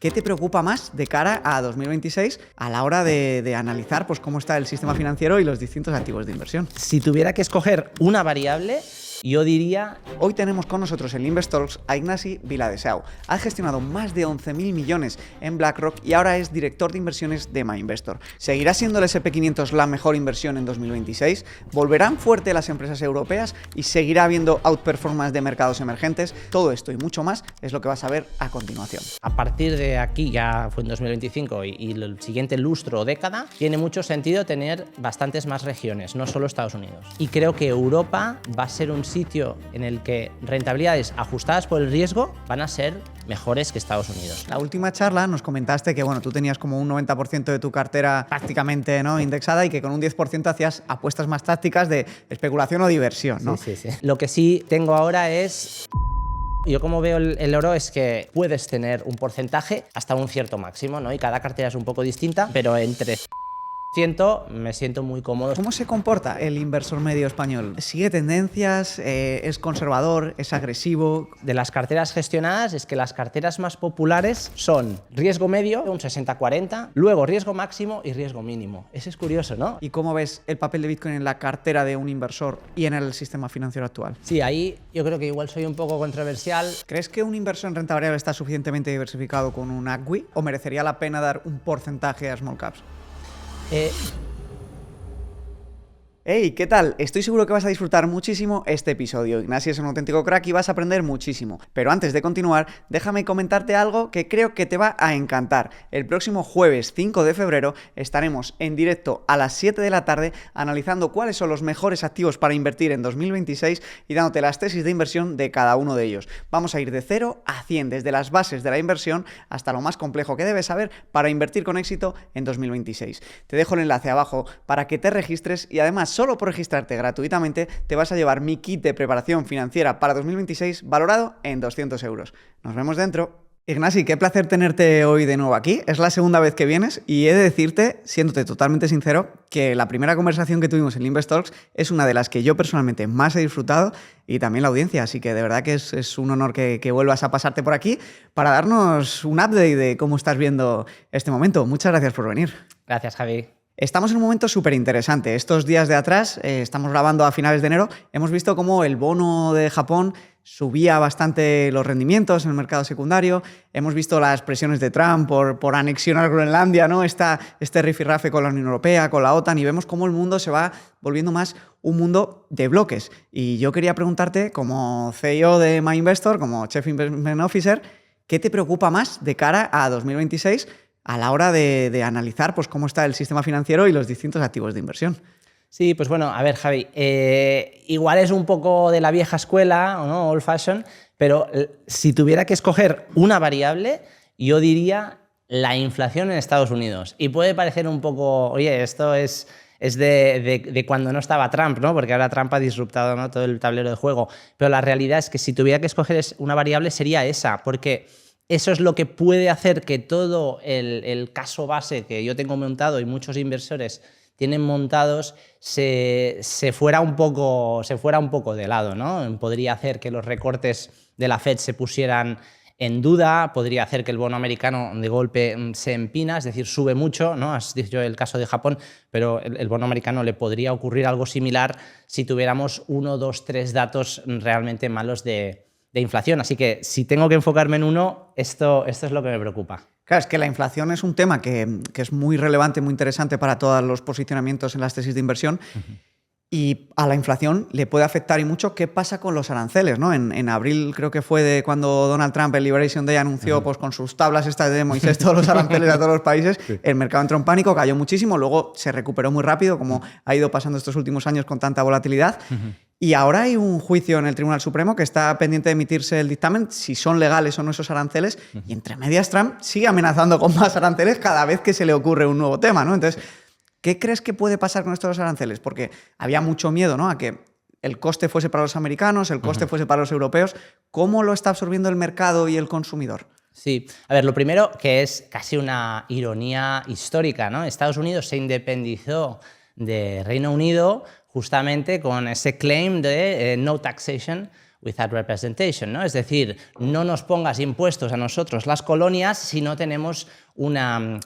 ¿Qué te preocupa más de cara a 2026 a la hora de analizar pues, cómo está el sistema financiero y los distintos activos de inversión? Si tuviera que escoger una variable, yo diría... Hoy tenemos con nosotros en Investalks a Ignasi Viladesau. Ha gestionado más de 11.000 millones en BlackRock y ahora es director de inversiones de MyInvestor. ¿Seguirá siendo el SP500 la mejor inversión en 2026? ¿Volverán fuerte las empresas europeas y seguirá habiendo outperformance de mercados emergentes? Todo esto y mucho más es lo que vas a ver a continuación. A partir de aquí, ya fue en 2025 y el siguiente lustro o década, tiene mucho sentido tener bastantes más regiones, no solo Estados Unidos. Y creo que Europa va a ser un sitio en el que rentabilidades ajustadas por el riesgo van a ser mejores que Estados Unidos. La última charla nos comentaste que bueno, tú tenías como un 90% de tu cartera prácticamente ¿no? indexada y que con un 10% hacías apuestas más tácticas de especulación o diversión, ¿no? Sí. Lo que sí tengo ahora es... Yo como veo el oro es que puedes tener un porcentaje hasta un cierto máximo, ¿no? Y cada cartera es un poco distinta, pero entre me siento muy cómodo. ¿Cómo se comporta el inversor medio español? ¿Sigue tendencias? ¿Es conservador? ¿Es agresivo? De las carteras gestionadas es que las carteras más populares son riesgo medio, un 60-40, luego riesgo máximo y riesgo mínimo. Ese es curioso, ¿no? ¿Y cómo ves el papel de Bitcoin en la cartera de un inversor y en el sistema financiero actual? Sí, ahí yo creo que igual soy un poco controversial. ¿Crees que un inversor en renta variable está suficientemente diversificado con un ACWI o merecería la pena dar un porcentaje a small caps? Hey, ¿qué tal? Estoy seguro que vas a disfrutar muchísimo este episodio. Ignasi es un auténtico crack y vas a aprender muchísimo. Pero antes de continuar, déjame comentarte algo que creo que te va a encantar. El próximo jueves 5 de febrero estaremos en directo a las 7 de la tarde analizando cuáles son los mejores activos para invertir en 2026 y dándote las tesis de inversión de cada uno de ellos. Vamos a ir de 0 a 100, desde las bases de la inversión hasta lo más complejo que debes saber para invertir con éxito en 2026. Te dejo el enlace abajo para que te registres y además solo por registrarte gratuitamente te vas a llevar mi kit de preparación financiera para 2026 valorado en 200 euros. Nos vemos dentro. Ignasi, qué placer tenerte hoy de nuevo aquí. Es la segunda vez que vienes y he de decirte, siéndote totalmente sincero, que la primera conversación que tuvimos en Investalks es una de las que yo personalmente más he disfrutado y también la audiencia. Así que de verdad que es un honor que vuelvas a pasarte por aquí para darnos un update de cómo estás viendo este momento. Muchas gracias por venir. Gracias, Javi. Estamos en un momento súper interesante. Estos días de atrás, estamos grabando a finales de enero, hemos visto cómo el bono de Japón subía bastante los rendimientos en el mercado secundario. Hemos visto las presiones de Trump por anexionar Groenlandia, ¿no? Este rifirrafe con la Unión Europea, con la OTAN, y vemos cómo el mundo se va volviendo más un mundo de bloques. Y yo quería preguntarte, como CEO de MyInvestor, como Chief Investment Officer, ¿qué te preocupa más de cara a 2026 a la hora de analizar pues, cómo está el sistema financiero y los distintos activos de inversión? Sí, pues bueno, a ver, Javi, igual es un poco de la vieja escuela, ¿no? Old fashion, pero si tuviera que escoger una variable, yo diría la inflación en Estados Unidos. Y puede parecer un poco, oye, esto es de cuando no estaba Trump, ¿no? Porque ahora Trump ha disruptado, ¿no? todo el tablero de juego. Pero la realidad es que si tuviera que escoger una variable sería esa, porque eso es lo que puede hacer que todo el caso base que yo tengo montado y muchos inversores tienen montados se fuera un poco de lado, ¿no? Podría hacer que los recortes de la Fed se pusieran en duda, podría hacer que el bono americano de golpe se empina, es decir, sube mucho, ¿no? Has dicho el caso de Japón, pero el bono americano le podría ocurrir algo similar si tuviéramos 1, 2, 3 datos realmente malos de inflación. Así que si tengo que enfocarme en uno, esto es lo que me preocupa. Claro, es que la inflación es un tema que es muy relevante, muy interesante para todos los posicionamientos en las tesis de inversión. Y a la inflación le puede afectar y mucho qué pasa con los aranceles, ¿no? En abril creo que fue de cuando Donald Trump, el Liberation Day, anunció pues, con sus tablas estas de Moisés todos los aranceles a todos los países. Sí. El mercado entró en pánico, cayó muchísimo, luego se recuperó muy rápido, como ha ido pasando estos últimos años con tanta volatilidad. Y ahora hay un juicio en el Tribunal Supremo que está pendiente de emitirse el dictamen, si son legales o no esos aranceles, y entre medias Trump sigue amenazando con más aranceles cada vez que se le ocurre un nuevo tema, ¿no? Entonces, ¿qué crees que puede pasar con estos aranceles? Porque había mucho miedo, ¿no? A que el coste fuese para los americanos, el coste fuese para los europeos. ¿Cómo lo está absorbiendo el mercado y el consumidor? Sí, a ver, lo primero, que es casi una ironía histórica, ¿no? Estados Unidos se independizó de Reino Unido justamente con ese claim de no taxation without representation, ¿no? Es decir, no nos pongas impuestos a nosotros las colonias si no tenemos un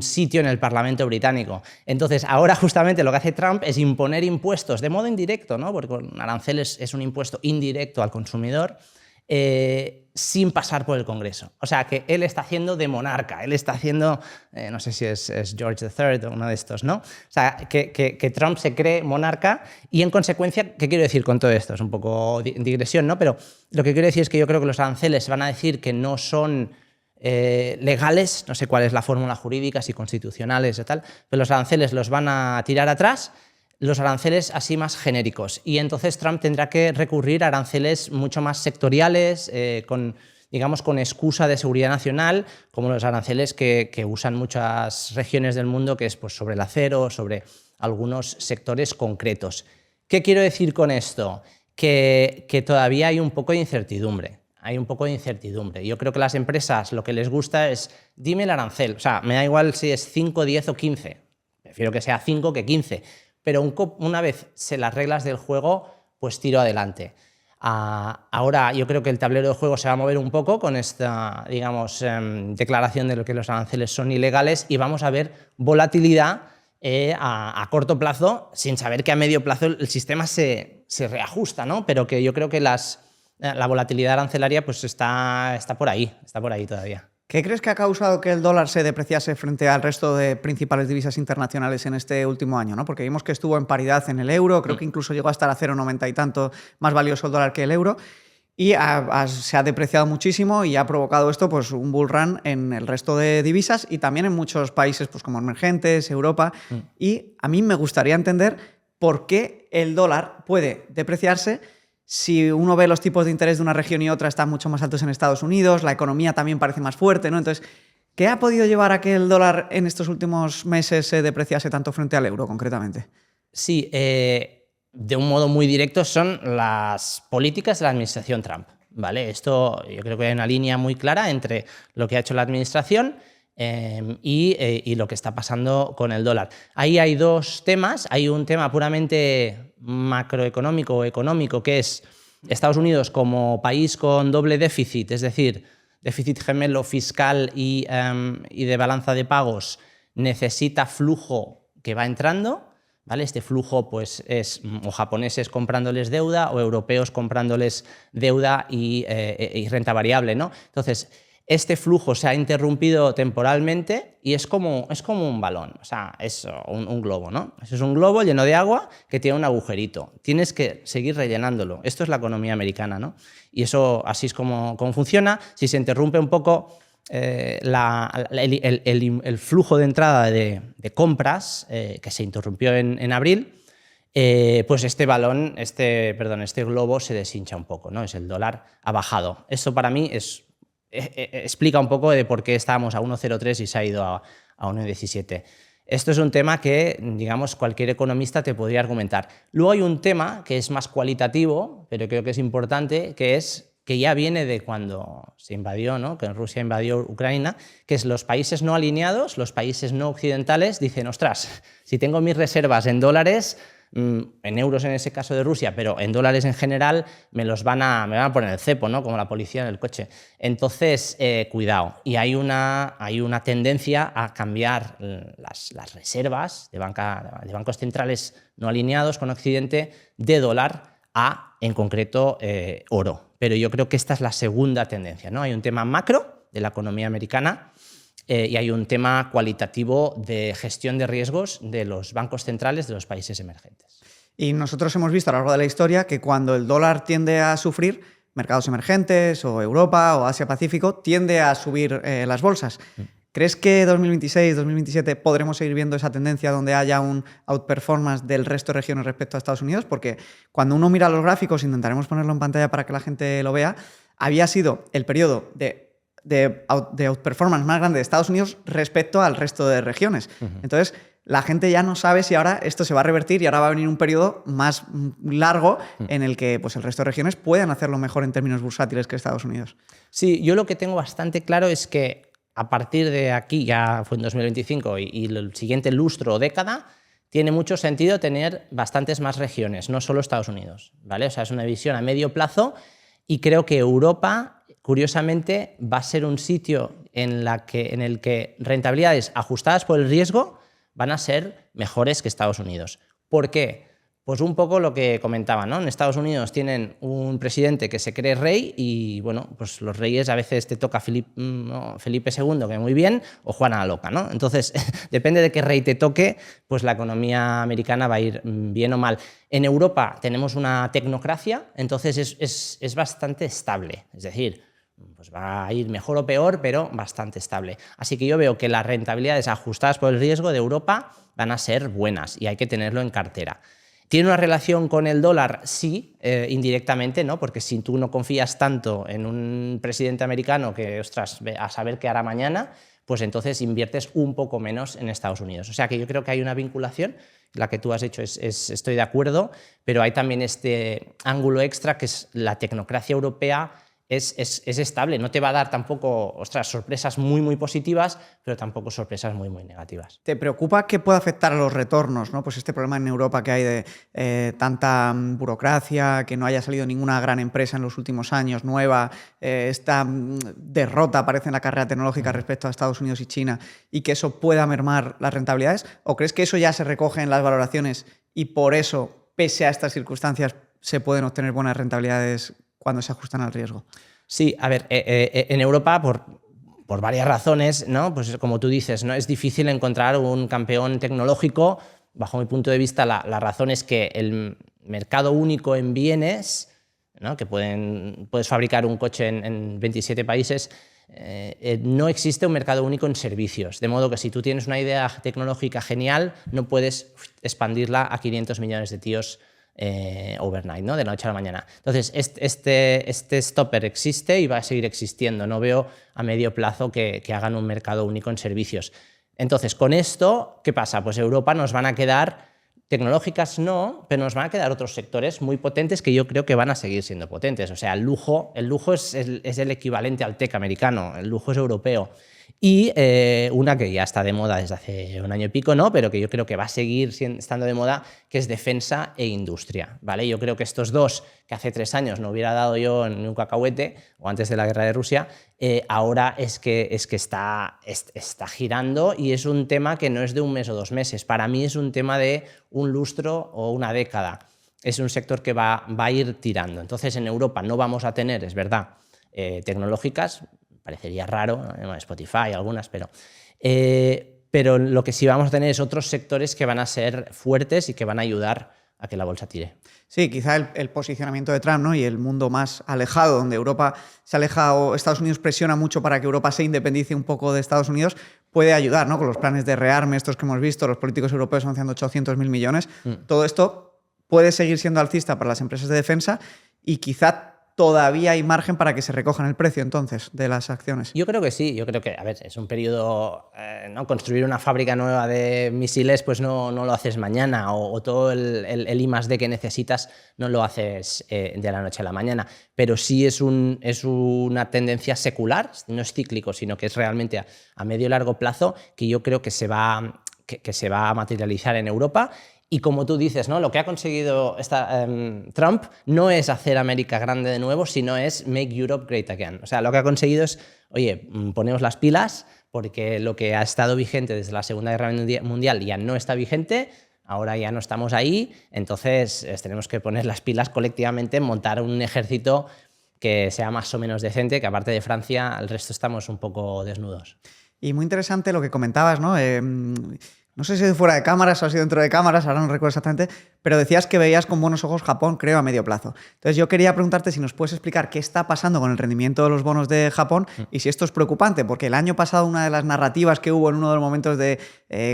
sitio en el Parlamento británico. Entonces, ahora justamente lo que hace Trump es imponer impuestos de modo indirecto, ¿no? Porque con aranceles es un impuesto indirecto al consumidor, sin pasar por el Congreso. O sea, que él está haciendo de monarca, él está haciendo, no sé si es George III o uno de estos, ¿no? O sea, que Trump se cree monarca y, en consecuencia, ¿qué quiero decir con todo esto? Es un poco digresión, ¿no? Pero lo que quiero decir es que yo creo que los aranceles van a decir que no son legales, no sé cuál es la fórmula jurídica, si constitucionales o tal, pero los aranceles los van a tirar atrás, los aranceles así más genéricos. Y entonces Trump tendrá que recurrir a aranceles mucho más sectoriales, digamos, con excusa de seguridad nacional, como los aranceles que usan muchas regiones del mundo, que es pues, sobre el acero, sobre algunos sectores concretos. ¿Qué quiero decir con esto? Que todavía hay un poco de incertidumbre. Hay un poco de incertidumbre. Yo creo que a las empresas lo que les gusta es, dime el arancel. O sea, me da igual si es 5, 10 o 15. Prefiero que sea 5 que 15. Pero una vez sé las reglas del juego, pues tiro adelante. Ahora yo creo que el tablero de juego se va a mover un poco con esta, digamos, declaración de lo que los aranceles son ilegales y vamos a ver volatilidad a corto plazo, sin saber que a medio plazo el sistema se reajusta, ¿no? Pero que yo creo que la volatilidad arancelaria pues está por ahí todavía. ¿Qué crees que ha causado que el dólar se depreciase frente al resto de principales divisas internacionales en este último año, ¿no? Porque vimos que estuvo en paridad en el euro, creo que incluso llegó a estar a 0,90 y tanto más valioso el dólar que el euro, y se ha depreciado muchísimo y ha provocado esto pues, un bull run en el resto de divisas y también en muchos países pues, como emergentes, Europa. Y a mí me gustaría entender por qué el dólar puede depreciarse si uno ve los tipos de interés de una región y otra están mucho más altos en Estados Unidos, la economía también parece más fuerte, ¿no? Entonces, ¿qué ha podido llevar a que el dólar en estos últimos meses se depreciase tanto frente al euro, concretamente? Sí, de un modo muy directo son las políticas de la administración Trump, ¿vale? Esto yo creo que hay una línea muy clara entre lo que ha hecho la administración y lo que está pasando con el dólar. Ahí hay dos temas. Hay un tema puramente macroeconómico o económico, que es Estados Unidos como país con doble déficit, es decir, déficit gemelo fiscal y de balanza de pagos, necesita flujo que va entrando, ¿vale? Este flujo pues, es o japoneses comprándoles deuda o europeos comprándoles deuda y renta variable, ¿no? Entonces, este flujo se ha interrumpido temporalmente y es como un balón, o sea, es un globo, ¿no? Eso es un globo lleno de agua que tiene un agujerito. Tienes que seguir rellenándolo. Esto es la economía americana, ¿no? Y eso así es como funciona. Si se interrumpe un poco el flujo de entrada de compras, que se interrumpió en abril, pues este globo se deshincha un poco, ¿no? El dólar ha bajado. Esto para mí explica un poco de por qué estábamos a 1,03 y se ha ido a 1,17. Esto es un tema que, digamos, cualquier economista te podría argumentar. Luego hay un tema que es más cualitativo, pero creo que es importante, que ya viene de cuando se invadió, ¿no? Que Rusia invadió Ucrania, que es los países no alineados, los países no occidentales, dicen, ostras, si tengo mis reservas en dólares, en euros en ese caso de Rusia, pero en dólares en general, me van a poner el cepo, ¿no? Como la policía en el coche. Entonces, cuidado. Y hay una tendencia a cambiar las reservas de bancos centrales no alineados con Occidente de dólar a, en concreto, oro. Pero yo creo que esta es la segunda tendencia, ¿no? Hay un tema macro de la economía americana y hay un tema cualitativo de gestión de riesgos de los bancos centrales de los países emergentes. Y nosotros hemos visto a lo largo de la historia que cuando el dólar tiende a sufrir, mercados emergentes o Europa o Asia-Pacífico tiende a subir las bolsas. ¿Crees que 2026, 2027 podremos seguir viendo esa tendencia donde haya un outperformance del resto de regiones respecto a Estados Unidos? Porque cuando uno mira los gráficos, intentaremos ponerlo en pantalla para que la gente lo vea, había sido el periodo de outperformance más grande de Estados Unidos respecto al resto de regiones. Entonces, la gente ya no sabe si ahora esto se va a revertir y ahora va a venir un periodo más largo en el que pues, el resto de regiones puedan hacerlo mejor en términos bursátiles que Estados Unidos. Sí, yo lo que tengo bastante claro es que a partir de aquí, ya fue en 2025, y el siguiente lustro o década, tiene mucho sentido tener bastantes más regiones, no solo Estados Unidos, ¿vale? O sea, es una visión a medio plazo y creo que Europa, curiosamente, va a ser un sitio en el que rentabilidades ajustadas por el riesgo van a ser mejores que Estados Unidos. ¿Por qué? Pues un poco lo que comentaba, ¿no? En Estados Unidos tienen un presidente que se cree rey y, bueno, pues los reyes a veces te toca Felipe II, que muy bien, o Juana la Loca, ¿no? Entonces, depende de qué rey te toque, pues la economía americana va a ir bien o mal. En Europa tenemos una tecnocracia, entonces es bastante estable, es decir, pues va a ir mejor o peor, pero bastante estable. Así que yo veo que las rentabilidades ajustadas por el riesgo de Europa van a ser buenas y hay que tenerlo en cartera. ¿Tiene una relación con el dólar? Sí, indirectamente, ¿no? Porque si tú no confías tanto en un presidente americano que, ostras, a saber qué hará mañana, pues entonces inviertes un poco menos en Estados Unidos. O sea que yo creo que hay una vinculación, la que tú has hecho estoy de acuerdo, pero hay también este ángulo extra que es la tecnocracia europea. Es estable, no te va a dar tampoco, ostras, sorpresas muy, muy positivas, pero tampoco sorpresas muy, muy negativas. ¿Te preocupa que pueda afectar a los retornos, ¿no? Pues este problema en Europa que hay de tanta burocracia, que no haya salido ninguna gran empresa en los últimos años nueva, esta derrota parece en la carrera tecnológica respecto a Estados Unidos y China, y que eso pueda mermar las rentabilidades? ¿O crees que eso ya se recoge en las valoraciones y por eso, pese a estas circunstancias, se pueden obtener buenas rentabilidades cuando se ajustan al riesgo? Sí, a ver, en Europa, por varias razones, ¿no? Pues como tú dices, ¿no? Es difícil encontrar un campeón tecnológico. Bajo mi punto de vista, la razón es que el mercado único en bienes, ¿no? Que puedes fabricar un coche en 27 países, no existe un mercado único en servicios. De modo que si tú tienes una idea tecnológica genial, no puedes expandirla a 500 millones de tíos overnight, ¿no? De la noche a la mañana. Entonces, este stopper existe y va a seguir existiendo. No veo a medio plazo que hagan un mercado único en servicios. Entonces, con esto, ¿qué pasa? Pues Europa nos van a quedar, tecnológicas no, pero nos van a quedar otros sectores muy potentes que yo creo que van a seguir siendo potentes. O sea, el lujo es el equivalente al tech americano, el lujo es europeo. Y una que ya está de moda desde hace un año y pico, ¿no? Pero que yo creo que va a seguir estando de moda, que es defensa e industria, ¿vale? Yo creo que estos dos, que hace 3 años no hubiera dado yo ni un cacahuete, o antes de la guerra de Rusia, ahora es que está girando y es un tema que no es de un mes o 2 meses. Para mí es un tema de un lustro o una década. Es un sector que va a ir tirando. Entonces, en Europa no vamos a tener, es verdad, tecnológicas. Parecería raro, Spotify, algunas, pero lo que sí vamos a tener es otros sectores que van a ser fuertes y que van a ayudar a que la bolsa tire. Sí, quizá el posicionamiento de Trump, ¿no? Y el mundo más alejado, donde Europa se aleja o Estados Unidos presiona mucho para que Europa se independice un poco de Estados Unidos, puede ayudar, ¿no? Con los planes de rearme, estos que hemos visto, los políticos europeos anunciando 800.000 millones. Todo esto puede seguir siendo alcista para las empresas de defensa y quizá todavía hay margen para que se recojan el precio, entonces, de las acciones. Yo creo que sí. Yo creo que, a ver, es un periodo, ¿no? Construir una fábrica nueva de misiles, pues no lo haces mañana, o todo el I+D que necesitas no lo haces de la noche a la mañana. Pero sí es una tendencia secular, no es cíclico, sino que es realmente a medio y largo plazo, que yo creo que se va a materializar en Europa. Y como tú dices, ¿no? Lo que ha conseguido Trump no es hacer América grande de nuevo, sino es make Europe great again. O sea, lo que ha conseguido es, oye, ponemos las pilas, porque lo que ha estado vigente desde la Segunda Guerra Mundial ya no está vigente, ahora ya no estamos ahí, entonces tenemos que poner las pilas colectivamente, montar un ejército que sea más o menos decente, que aparte de Francia, el resto estamos un poco desnudos. Y muy interesante lo que comentabas, ¿no? No sé si fuera de cámaras o ha sido dentro de cámaras, ahora no recuerdo exactamente, pero decías que veías con buenos ojos Japón, creo, a medio plazo. Entonces yo quería preguntarte si nos puedes explicar qué está pasando con el rendimiento de los bonos de Japón y si esto es preocupante, porque el año pasado una de las narrativas que hubo en uno de los momentos de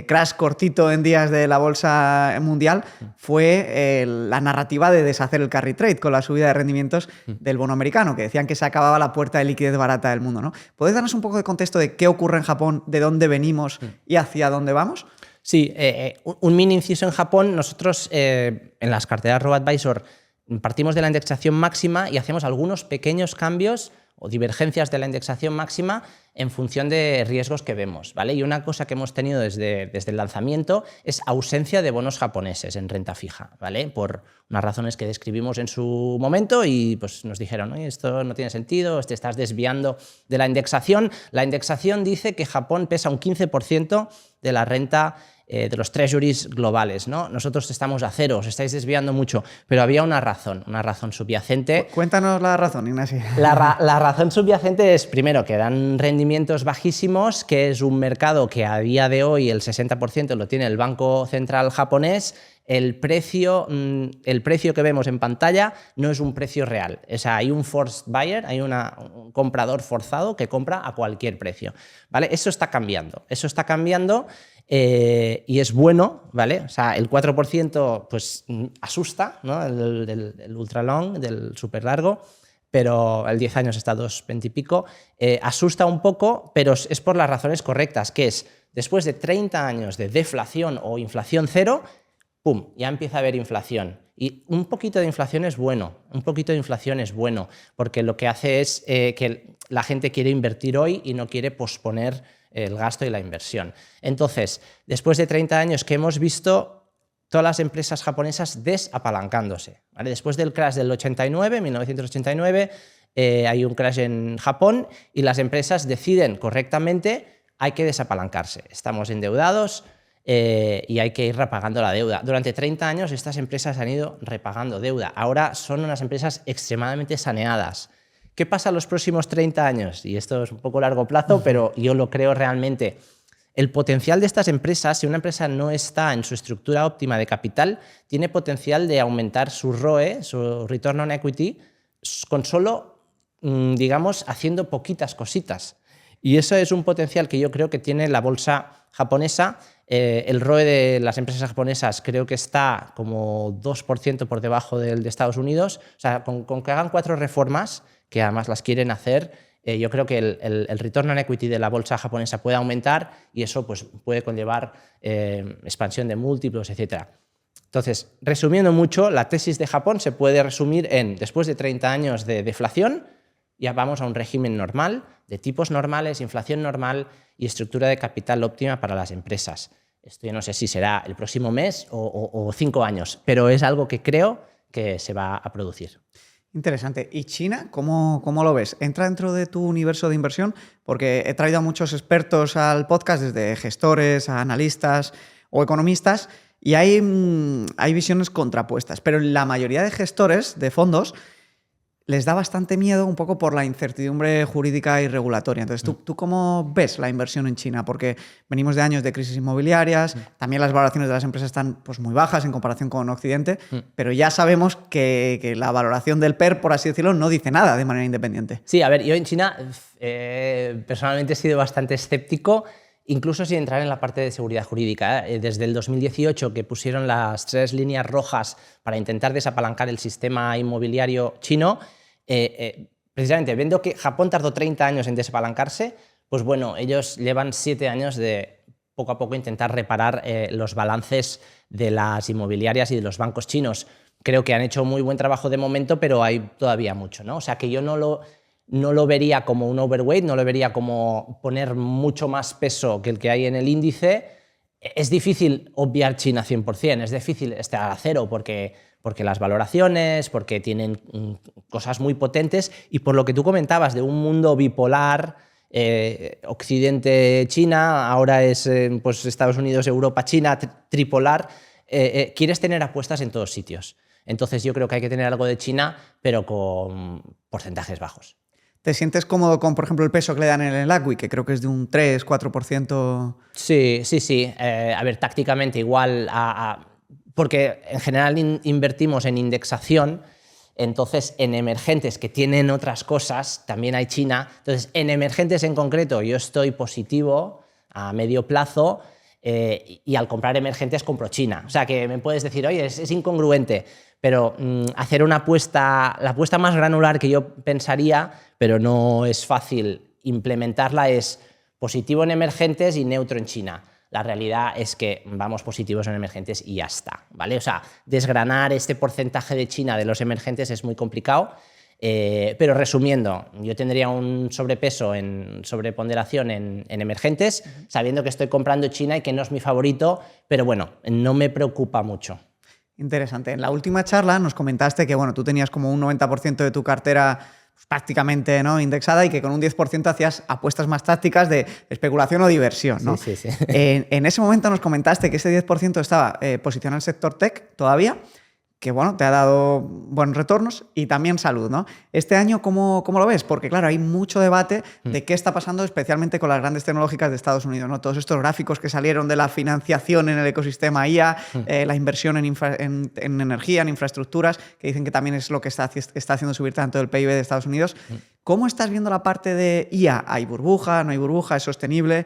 crash cortito en días de la bolsa mundial fue la narrativa de deshacer el carry trade con la subida de rendimientos del bono americano, que decían que se acababa la puerta de liquidez barata del mundo, ¿no? ¿Puedes darnos un poco de contexto de qué ocurre en Japón, de dónde venimos y hacia dónde vamos? Sí, un mini inciso en Japón. Nosotros en las carteras RoboAdvisor partimos de la indexación máxima y hacemos algunos pequeños cambios o divergencias de la indexación máxima en función de riesgos que vemos, ¿vale? Y una cosa que hemos tenido desde el lanzamiento es ausencia de bonos japoneses en renta fija, ¿vale? Por unas razones que describimos en su momento y pues nos dijeron, oye, esto no tiene sentido, te estás desviando de la indexación. La indexación dice que Japón pesa un 15% de la renta de los treasuries globales, ¿no? Nosotros estamos a cero, os estáis desviando mucho, pero había una razón subyacente. Cuéntanos la razón, Ignacio. La razón subyacente es, primero, que dan rendimientos bajísimos, que es un mercado que a día de hoy el 60% lo tiene el Banco Central japonés. El precio que vemos en pantalla no es un precio real. O sea, hay un forced buyer, hay un comprador forzado que compra a cualquier precio, ¿vale? Eso está cambiando. Y es bueno, ¿vale? O sea, el 4% pues asusta, ¿no? El ultra long, del super largo, pero el 10 años está a 2,20 y pico. Asusta un poco, pero es por las razones correctas, que es después de 30 años de deflación o inflación cero, ¡pum!, ya empieza a haber inflación. Y un poquito de inflación es bueno, porque lo que hace es que la gente quiere invertir hoy y no quiere posponer el gasto y la inversión. Entonces, después de 30 años que hemos visto todas las empresas japonesas desapalancándose, ¿vale? Después del crash del 1989, hay un crash en Japón y las empresas deciden correctamente, hay que desapalancarse. Estamos endeudados y hay que ir repagando la deuda. Durante 30 años estas empresas han ido repagando deuda. Ahora son unas empresas extremadamente saneadas. ¿Qué pasa en los próximos 30 años? Y esto es un poco largo plazo, pero yo lo creo realmente. El potencial de estas empresas, si una empresa no está en su estructura óptima de capital, tiene potencial de aumentar su ROE, su Return on Equity, con solo, digamos, haciendo poquitas cositas. Y eso es un potencial que yo creo que tiene la bolsa japonesa. El ROE de las empresas japonesas creo que está como 2% por debajo del de Estados Unidos. O sea, con que hagan 4 reformas, que además las quieren hacer, yo creo que el return on equity de la bolsa japonesa puede aumentar y eso pues, puede conllevar expansión de múltiplos, etc. Entonces, resumiendo mucho, la tesis de Japón se puede resumir en, después de 30 años de deflación, ya vamos a un régimen normal, de tipos normales, inflación normal y estructura de capital óptima para las empresas. Esto yo no sé si será el próximo mes o 5 años, pero es algo que creo que se va a producir. Interesante. ¿Y China, cómo lo ves? ¿Entra dentro de tu universo de inversión? Porque he traído a muchos expertos al podcast, desde gestores a analistas o economistas, y hay visiones contrapuestas. Pero la mayoría de gestores de fondos les da bastante miedo un poco por la incertidumbre jurídica y regulatoria. Entonces, ¿tú cómo ves la inversión en China? Porque venimos de años de crisis inmobiliarias, también las valoraciones de las empresas están pues, muy bajas en comparación con Occidente, pero ya sabemos que la valoración del PER, por así decirlo, no dice nada de manera independiente. Sí, a ver, yo en China personalmente he sido bastante escéptico, incluso sin entrar en la parte de seguridad jurídica. Desde el 2018, que pusieron las 3 líneas rojas para intentar desapalancar el sistema inmobiliario chino, precisamente viendo que Japón tardó 30 años en desapalancarse, pues bueno, ellos llevan 7 años de poco a poco intentar reparar los balances de las inmobiliarias y de los bancos chinos. Creo que han hecho muy buen trabajo de momento, pero hay todavía mucho, ¿no? O sea que yo no lo vería como un overweight, no lo vería como poner mucho más peso que el que hay en el índice. Es difícil obviar China 100%, es difícil estar a cero porque las valoraciones, porque tienen cosas muy potentes y por lo que tú comentabas de un mundo bipolar, Occidente-China, ahora es pues Estados Unidos, Europa-China, tripolar, quieres tener apuestas en todos sitios. Entonces yo creo que hay que tener algo de China, pero con porcentajes bajos. ¿Te sientes cómodo con, por ejemplo, el peso que le dan en el ACWI, que creo que es de un 3-4%? Sí. A ver, tácticamente igual porque en general invertimos en indexación, entonces en emergentes que tienen otras cosas, también hay China. Entonces, en emergentes en concreto yo estoy positivo a medio plazo y al comprar emergentes compro China. O sea, que me puedes decir, oye, es incongruente, pero hacer una apuesta, la apuesta más granular que yo pensaría, pero no es fácil implementarla, es positivo en emergentes y neutro en China. La realidad es que vamos positivos en emergentes y ya está, ¿vale? O sea, desgranar este porcentaje de China de los emergentes es muy complicado. Pero resumiendo, yo tendría un sobrepeso en sobreponderación en emergentes, sabiendo que estoy comprando China y que no es mi favorito, pero bueno, no me preocupa mucho. Interesante. En la última charla nos comentaste que bueno, tú tenías como un 90% de tu cartera pues, prácticamente, ¿no?, indexada, y que con un 10% hacías apuestas más tácticas de especulación o diversión, ¿no? Sí. En ese momento nos comentaste que ese 10% estaba posicionado en el sector tech todavía, que bueno, te ha dado buenos retornos y también salud, ¿no? Este año, ¿cómo lo ves? Porque claro, hay mucho debate de qué está pasando especialmente con las grandes tecnológicas de Estados Unidos, ¿no? Todos estos gráficos que salieron de la financiación en el ecosistema IA, la inversión en energía, en infraestructuras, que dicen que también es lo que está haciendo subir tanto el PIB de Estados Unidos. ¿Cómo estás viendo la parte de IA? ¿Hay burbuja? ¿No hay burbuja? ¿Es sostenible?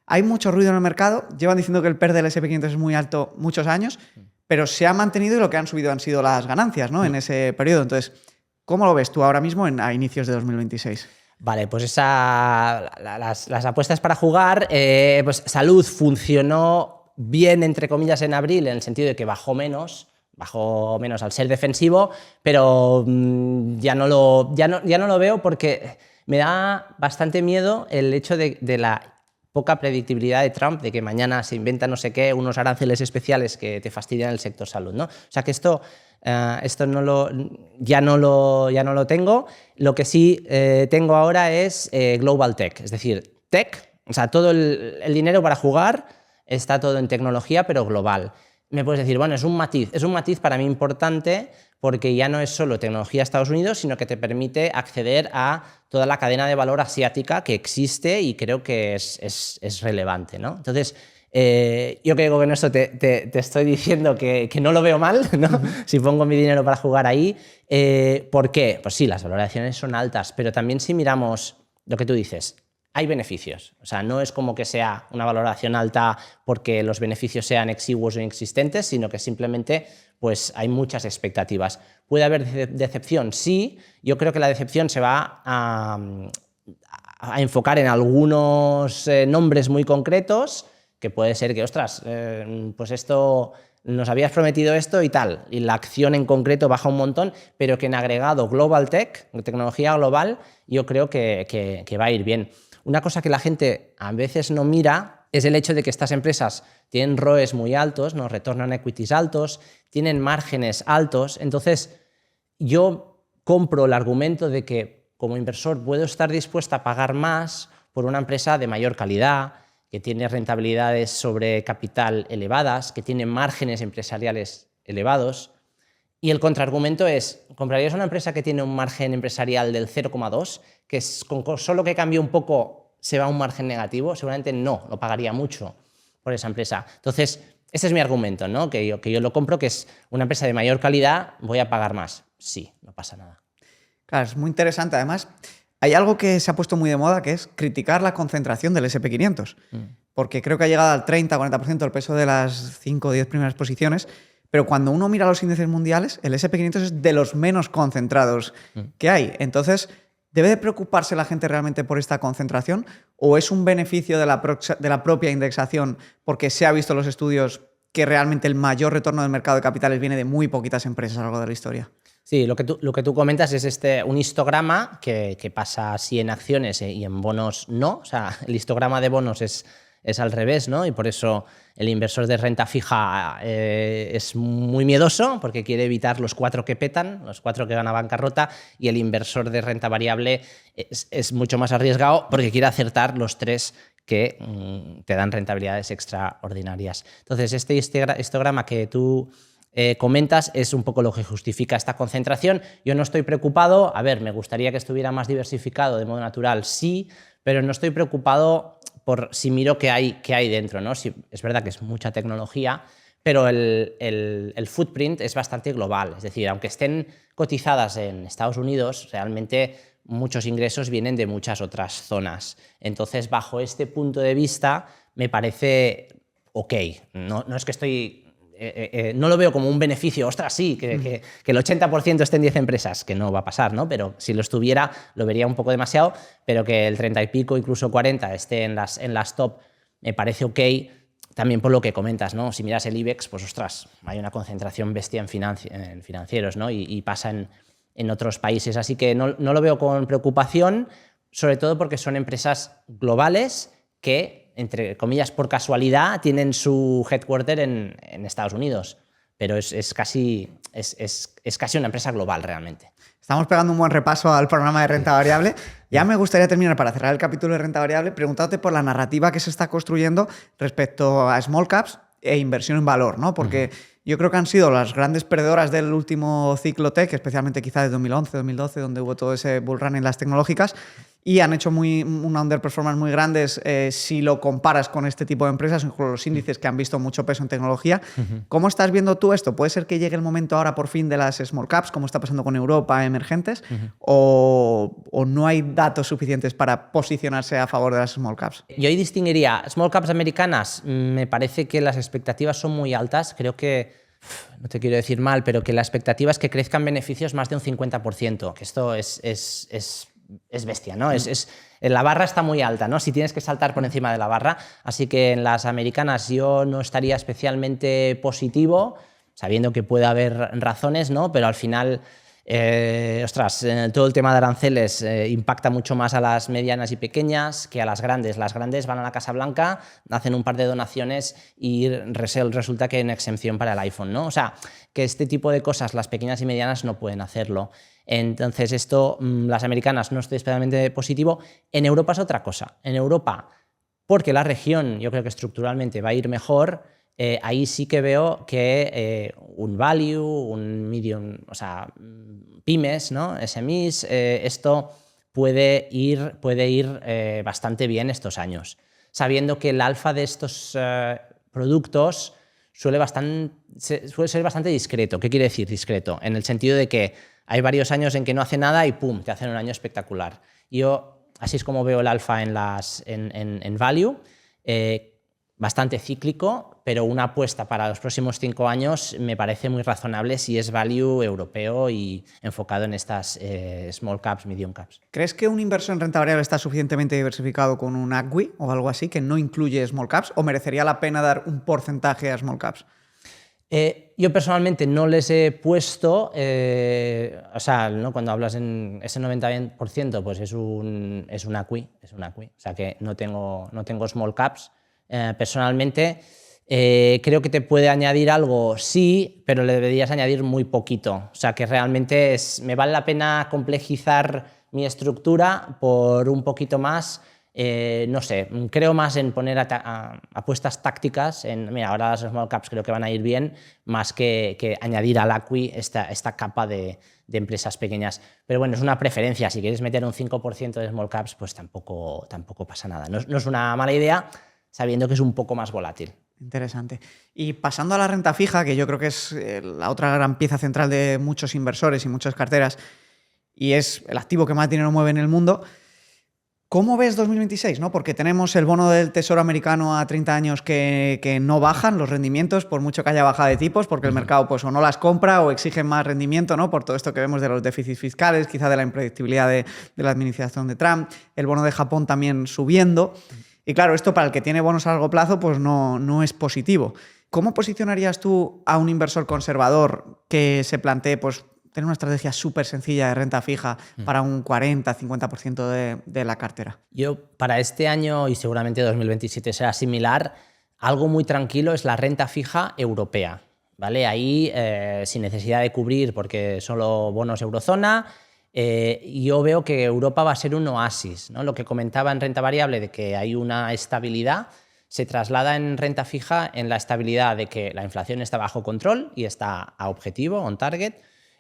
Hay mucho ruido en el mercado. Llevan diciendo que el PER del S&P500 es muy alto muchos años, pero se ha mantenido y lo que han subido han sido las ganancias, ¿no?, en ese periodo. Entonces, ¿cómo lo ves tú ahora mismo a inicios de 2026? Vale, pues las apuestas para jugar, pues salud funcionó bien, entre comillas, en abril, en el sentido de que bajó menos al ser defensivo, pero ya no lo veo porque me da bastante miedo el hecho de la poca predictibilidad de Trump, de que mañana se inventa no sé qué, unos aranceles especiales que te fastidian el sector salud, ¿no? O sea que esto ya no lo tengo. Lo que sí tengo ahora es Global Tech, es decir, tech, o sea, todo el dinero para jugar está todo en tecnología, pero global. Me puedes decir, bueno, es un matiz para mí importante, porque ya no es solo tecnología de Estados Unidos, sino que te permite acceder a toda la cadena de valor asiática que existe y creo que es relevante, ¿no? Entonces, yo creo que con esto te estoy diciendo que no lo veo mal, ¿no? Si pongo mi dinero para jugar ahí. ¿Por qué? Pues sí, las valoraciones son altas, pero también si miramos lo que tú dices, hay beneficios. O sea, no es como que sea una valoración alta porque los beneficios sean exiguos o inexistentes, sino que simplemente pues, hay muchas expectativas. ¿Puede haber decepción? Sí. Yo creo que la decepción se va a enfocar en algunos nombres muy concretos, que puede ser que, ostras, pues esto nos habías prometido esto y tal, y la acción en concreto baja un montón, pero que en agregado Global Tech, tecnología global, yo creo que va a ir bien. Una cosa que la gente a veces no mira es el hecho de que estas empresas tienen ROEs muy altos, ¿no?, return on equities altos, tienen márgenes altos. Entonces, yo compro el argumento de que como inversor puedo estar dispuesta a pagar más por una empresa de mayor calidad, que tiene rentabilidades sobre capital elevadas, que tiene márgenes empresariales elevados. Y el contraargumento es, ¿comprarías una empresa que tiene un margen empresarial del 0,2, que con solo que cambie un poco se va a un margen negativo? Seguramente no, lo pagaría mucho por esa empresa. Entonces, ese es mi argumento, ¿no? Que yo lo compro, que es una empresa de mayor calidad, voy a pagar más. Sí, no pasa nada. Claro, es muy interesante. Además, hay algo que se ha puesto muy de moda, que es criticar la concentración del S&P500, porque creo que ha llegado al 30-40% el peso de las 5 o 10 primeras posiciones. Pero cuando uno mira los índices mundiales, el S&P500 es de los menos concentrados que hay. Entonces, ¿debe de preocuparse la gente realmente por esta concentración? ¿O es un beneficio de la propia indexación porque se ha visto en los estudios que realmente el mayor retorno del mercado de capitales viene de muy poquitas empresas a lo largo de la historia? Sí, lo que tú comentas es un histograma que pasa así en acciones y en bonos no. O sea, el histograma de bonos es al revés, ¿no? Y por eso el inversor de renta fija es muy miedoso porque quiere evitar los 4 que petan, los 4 que van a bancarrota, y el inversor de renta variable es mucho más arriesgado porque quiere acertar los 3 que te dan rentabilidades extraordinarias. Entonces, este histograma que tú comentas es un poco lo que justifica esta concentración. Yo no estoy preocupado. A ver, me gustaría que estuviera más diversificado de modo natural, sí, pero no estoy preocupado por si miro qué hay dentro, ¿no? Si, es verdad que es mucha tecnología, pero el footprint es bastante global. Es decir, aunque estén cotizadas en Estados Unidos, realmente muchos ingresos vienen de muchas otras zonas. Entonces, bajo este punto de vista, me parece ok. No es que estoy... no lo veo como un beneficio, ostras, sí, que el 80% esté en 10 empresas, que no va a pasar, ¿no? Pero si lo estuviera, lo vería un poco demasiado, pero que el 30 y pico, incluso 40, esté en las top, me parece ok, también por lo que comentas, ¿no? Si miras el IBEX, pues ostras, hay una concentración bestia en financieros, ¿no? Y pasa en otros países. Así que no lo veo con preocupación, sobre todo porque son empresas globales que, entre comillas, por casualidad, tienen su headquarter en Estados Unidos. Pero es casi una empresa global realmente. Estamos pegando un buen repaso al programa de renta variable. Ya me gustaría terminar, para cerrar el capítulo de renta variable, preguntándote por la narrativa que se está construyendo respecto a small caps e inversión en valor, ¿no? Porque yo creo que han sido las grandes perdedoras del último ciclo tech, especialmente quizá de 2011, 2012, donde hubo todo ese bull run en las tecnológicas, y han hecho una underperformance muy grandes si lo comparas con este tipo de empresas, con los índices que han visto mucho peso en tecnología. ¿Cómo estás viendo tú esto? ¿Puede ser que llegue el momento ahora por fin de las small caps, como está pasando con Europa, emergentes, o no hay datos suficientes para posicionarse a favor de las small caps? Yo ahí distinguiría small caps americanas. Me parece que las expectativas son muy altas. Creo que, no te quiero decir mal, pero que la expectativa es que crezcan beneficios más de un 50%, que esto es bestia, ¿no? La barra está muy alta, ¿no? Si tienes que saltar por encima de la barra. Así que en las americanas yo no estaría especialmente positivo, sabiendo que puede haber razones, ¿no? Pero al final, todo el tema de aranceles impacta mucho más a las medianas y pequeñas que a las grandes. Las grandes van a la Casa Blanca, hacen un par de donaciones y resulta que hay una exención para el iPhone, ¿no? O sea, que este tipo de cosas las pequeñas y medianas no pueden hacerlo. Entonces esto, las americanas no estoy especialmente positivo. En Europa es otra cosa. En Europa, porque la región yo creo que estructuralmente va a ir mejor, ahí sí que veo que un value, un medium, o sea, pymes, ¿no? SMEs, esto puede ir bastante bien estos años, sabiendo que el alfa de estos productos suele ser bastante discreto. ¿Qué quiere decir discreto? En el sentido de que hay varios años en que no hace nada y ¡pum!, te hacen un año espectacular. Yo, así es como veo el alfa en value, bastante cíclico, pero una apuesta para los próximos 5 años me parece muy razonable si es value europeo y enfocado en estas small caps, medium caps. ¿Crees que un inversor en renta variable está suficientemente diversificado con un ACWI o algo así que no incluye small caps, o merecería la pena dar un porcentaje a small caps? Yo personalmente no les he puesto, o sea, ¿no? Cuando hablas en ese 90%, pues es un ACWI, o sea que no tengo small caps. Personalmente, creo que te puede añadir algo, sí, pero le deberías añadir muy poquito. O sea que realmente me vale la pena complejizar mi estructura por un poquito más. No sé, creo más en poner apuestas tácticas, mira, ahora las small caps creo que van a ir bien, más que añadir al ACWI esta capa de empresas pequeñas. Pero bueno, es una preferencia. Si quieres meter un 5% de small caps, pues tampoco pasa nada. No es una mala idea, sabiendo que es un poco más volátil. Interesante. Y pasando a la renta fija, que yo creo que es la otra gran pieza central de muchos inversores y muchas carteras, y es el activo que más dinero mueve en el mundo, ¿cómo ves 2026? ¿No? Porque tenemos el bono del Tesoro americano a 30 años que no bajan los rendimientos, por mucho que haya bajada de tipos, porque el mercado pues, o no las compra o exige más rendimiento, ¿no? Por todo esto que vemos de los déficits fiscales, quizá de la impredictibilidad de la administración de Trump, el bono de Japón también subiendo. Y claro, esto para el que tiene bonos a largo plazo pues no es positivo. ¿Cómo posicionarías tú a un inversor conservador que se plantee pues, tener una estrategia súper sencilla de renta fija para un 40-50% de la cartera? Yo, para este año, y seguramente 2027 será similar, algo muy tranquilo es la renta fija europea, ¿vale? Ahí, sin necesidad de cubrir, porque solo bonos eurozona, yo veo que Europa va a ser un oasis, ¿no? Lo que comentaba en renta variable de que hay una estabilidad se traslada en renta fija en la estabilidad de que la inflación está bajo control y está a objetivo, on target.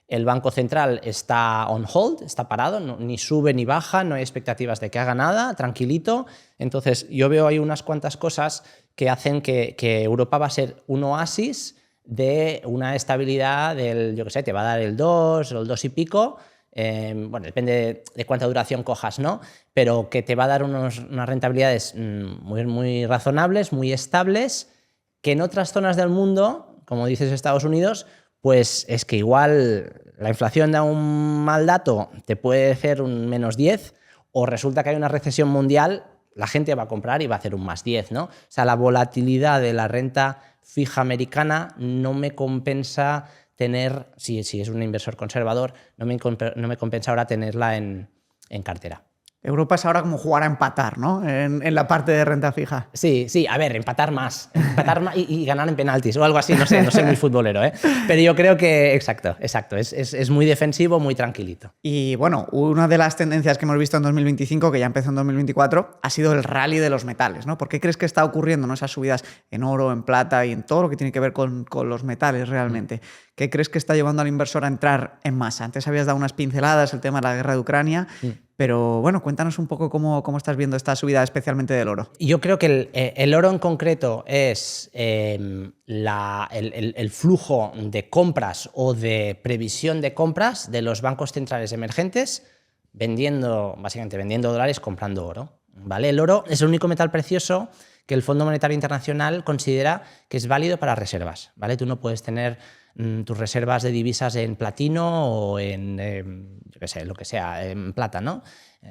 El Banco Central está on hold, está parado, ni sube ni baja, no hay expectativas de que haga nada, tranquilito. Entonces yo veo ahí unas cuantas cosas que hacen que Europa va a ser un oasis de una estabilidad del, yo qué sé, te va a dar el 2 o el 2 y pico. Bueno, depende de cuánta duración cojas, ¿no? Pero que te va a dar unas rentabilidades muy, muy razonables, muy estables, que en otras zonas del mundo, como dices Estados Unidos, pues es que igual la inflación da un mal dato, te puede hacer un -10, o resulta que hay una recesión mundial la gente va a comprar y va a hacer un más 10, ¿no? O sea, la volatilidad de la renta fija americana no me compensa tener, si es un inversor conservador, no me compensa ahora tenerla en cartera. Europa es ahora como jugar a empatar, ¿no? En la parte de renta fija. Sí, a ver, empatar más y ganar en penaltis o algo así, no sé muy futbolero, ¿eh? Pero yo creo que, exacto, es muy defensivo, muy tranquilito. Y bueno, una de las tendencias que hemos visto en 2025, que ya empezó en 2024, ha sido el rally de los metales, ¿no? ¿Por qué crees que está ocurriendo, ¿no? Esas subidas en oro, en plata y en todo lo que tiene que ver con los metales realmente? ¿Qué crees que está llevando al inversor a entrar en masa? Antes habías dado unas pinceladas, el tema de la guerra de Ucrania, pero bueno, cuéntanos un poco cómo estás viendo esta subida especialmente del oro. Yo creo que el oro en concreto es el flujo de compras o de previsión de compras de los bancos centrales emergentes básicamente vendiendo dólares, comprando oro, ¿vale? El oro es el único metal precioso que el Fondo Monetario Internacional considera que es válido para reservas, ¿vale? Tú no puedes tener tus reservas de divisas en platino o en, yo qué sé, lo que sea, en plata, ¿no?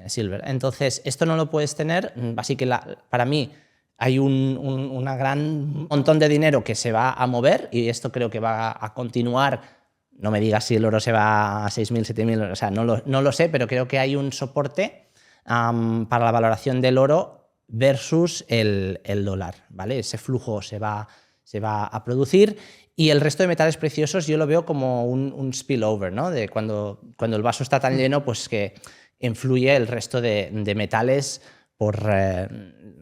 Silver. Entonces, esto no lo puedes tener, así que para mí hay un gran montón de dinero que se va a mover y esto creo que va a continuar. No me digas si el oro se va a 6.000, 7.000, o sea, no lo sé, pero creo que hay un soporte para la valoración del oro versus el dólar, ¿vale? Ese flujo se va a producir y el resto de metales preciosos yo lo veo como un spillover, ¿no? De cuando el vaso está tan lleno, pues que influye el resto de metales por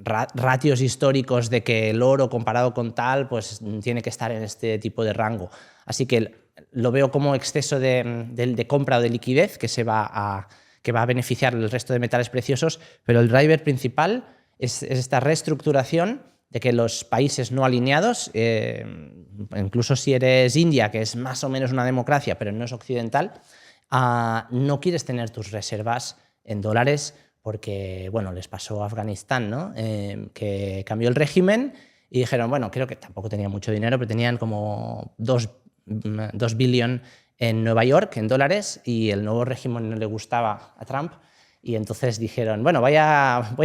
ratios históricos de que el oro comparado con tal, pues tiene que estar en este tipo de rango. Así que lo veo como exceso de compra o de liquidez que va a beneficiar el resto de metales preciosos, pero el driver principal es esta reestructuración de que los países no alineados, incluso si eres India, que es más o menos una democracia, pero no es occidental, no quieres tener tus reservas en dólares porque, bueno, les pasó a Afganistán, ¿no? Que cambió el régimen y dijeron, bueno, creo que tampoco tenían mucho dinero, pero tenían como 2 billion en Nueva York, en dólares, y el nuevo régimen no le gustaba a Trump. Y entonces dijeron, bueno, voy a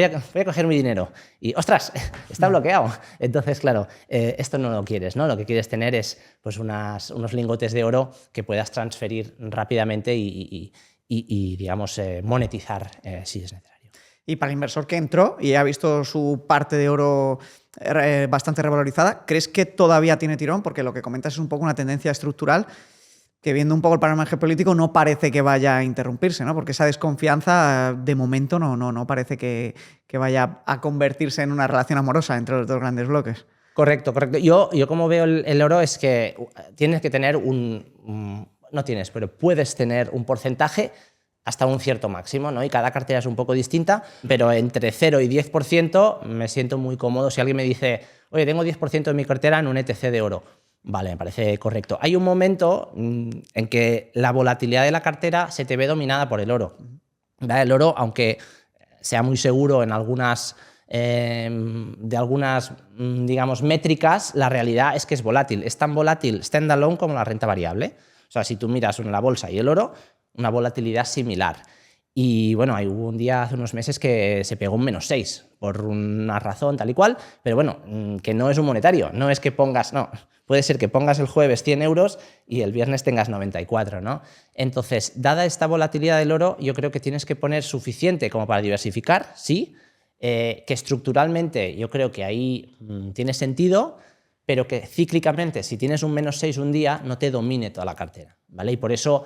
coger mi dinero. Y, ¡ostras!, está bloqueado. Entonces, claro, esto no lo quieres, ¿no? Lo que quieres tener es pues, unos lingotes de oro que puedas transferir rápidamente y digamos, monetizar si es necesario. Y para el inversor que entró y ha visto su parte de oro bastante revalorizada, ¿crees que todavía tiene tirón? Porque lo que comentas es un poco una tendencia estructural que, viendo un poco el panorama geopolítico, no parece que vaya a interrumpirse, ¿no? Porque esa desconfianza, de momento, no parece que vaya a convertirse en una relación amorosa entre los dos grandes bloques. Correcto. Yo como veo el oro es que tienes que tener no tienes, pero puedes tener un porcentaje hasta un cierto máximo, ¿no? Y cada cartera es un poco distinta, pero entre 0 y 10% me siento muy cómodo. Si alguien me dice, oye, tengo 10% de mi cartera en un ETC de oro, vale, me parece correcto. Hay un momento en que la volatilidad de la cartera se te ve dominada por el oro. ¿Vale? El oro, aunque sea muy seguro en algunas digamos, métricas, la realidad es que es volátil. Es tan volátil standalone como la renta variable. O sea, si tú miras la bolsa y el oro, una volatilidad similar. Y bueno, hubo un día hace unos meses que se pegó un -6 por una razón tal y cual, pero bueno, que no es un monetario, no es que pongas, no, puede ser que pongas el jueves 100 euros y el viernes tengas 94, ¿no? Entonces, dada esta volatilidad del oro, yo creo que tienes que poner suficiente como para diversificar, sí, que estructuralmente yo creo que ahí tiene sentido, pero que cíclicamente, si tienes un -6 un día, no te domine toda la cartera, ¿vale? Y por eso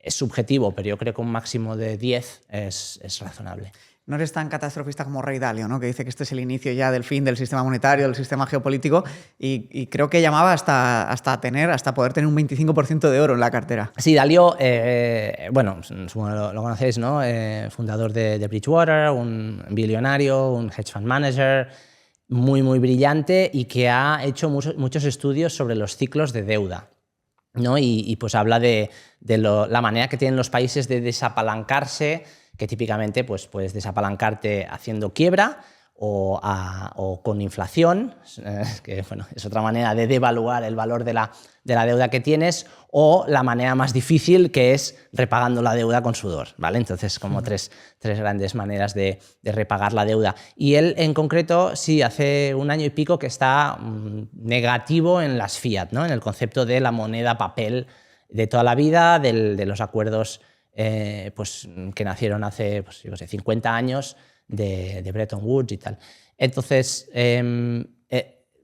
es subjetivo, pero yo creo que un máximo de 10 es razonable. No eres tan catastrofista como Ray Dalio, ¿no? Que dice que este es el inicio ya del fin del sistema monetario, del sistema geopolítico, y creo que llamaba hasta poder tener un 25% de oro en la cartera. Sí, Dalio, bueno, lo conocéis, ¿no? Fundador de Bridgewater, un billonario, un hedge fund manager, muy, muy brillante y que ha hecho muchos estudios sobre los ciclos de deuda, ¿no? Y pues habla de la manera que tienen los países de desapalancarse, que típicamente pues puedes desapalancarte haciendo quiebra o con inflación, que bueno, es otra manera de devaluar el valor de la deuda que tienes, o la manera más difícil, que es repagando la deuda con sudor, ¿vale? Entonces, como tres grandes maneras de repagar la deuda. Y él, en concreto, sí, hace un año y pico que está negativo en las fiat, ¿no? En el concepto de la moneda papel de toda la vida, de los acuerdos pues, que nacieron hace, pues, yo no sé, 50 años, de Bretton Woods y tal. Entonces,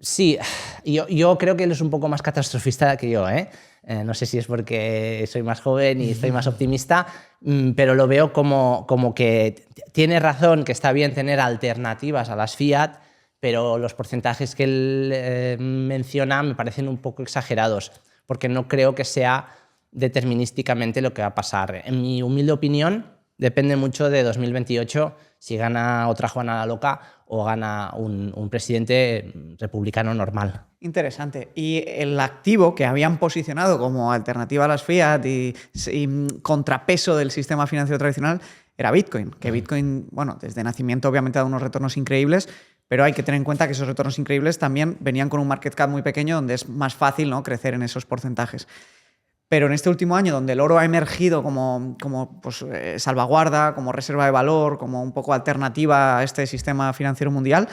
sí, yo creo que él es un poco más catastrofista que yo, ¿eh? No sé si es porque soy más joven y estoy más optimista, pero lo veo como que tiene razón, que está bien tener alternativas a las fiat, pero los porcentajes que él menciona me parecen un poco exagerados, porque no creo que sea determinísticamente lo que va a pasar. En mi humilde opinión, depende mucho de 2028 si gana otra Juana la Loca o gana un presidente republicano normal. Interesante. Y el activo que habían posicionado como alternativa a las fiat y contrapeso del sistema financiero tradicional era Bitcoin. Que Bitcoin, bueno, desde nacimiento obviamente ha dado unos retornos increíbles, pero hay que tener en cuenta que esos retornos increíbles también venían con un market cap muy pequeño, donde es más fácil, ¿no?, crecer en esos porcentajes. Pero en este último año, donde el oro ha emergido como pues, salvaguarda, como reserva de valor, como un poco alternativa a este sistema financiero mundial,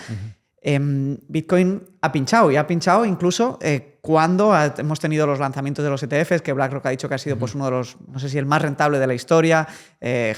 Bitcoin ha pinchado, y ha pinchado incluso cuando hemos tenido los lanzamientos de los ETFs, que BlackRock ha dicho que ha sido pues, uno de los, no sé si el más rentable de la historia.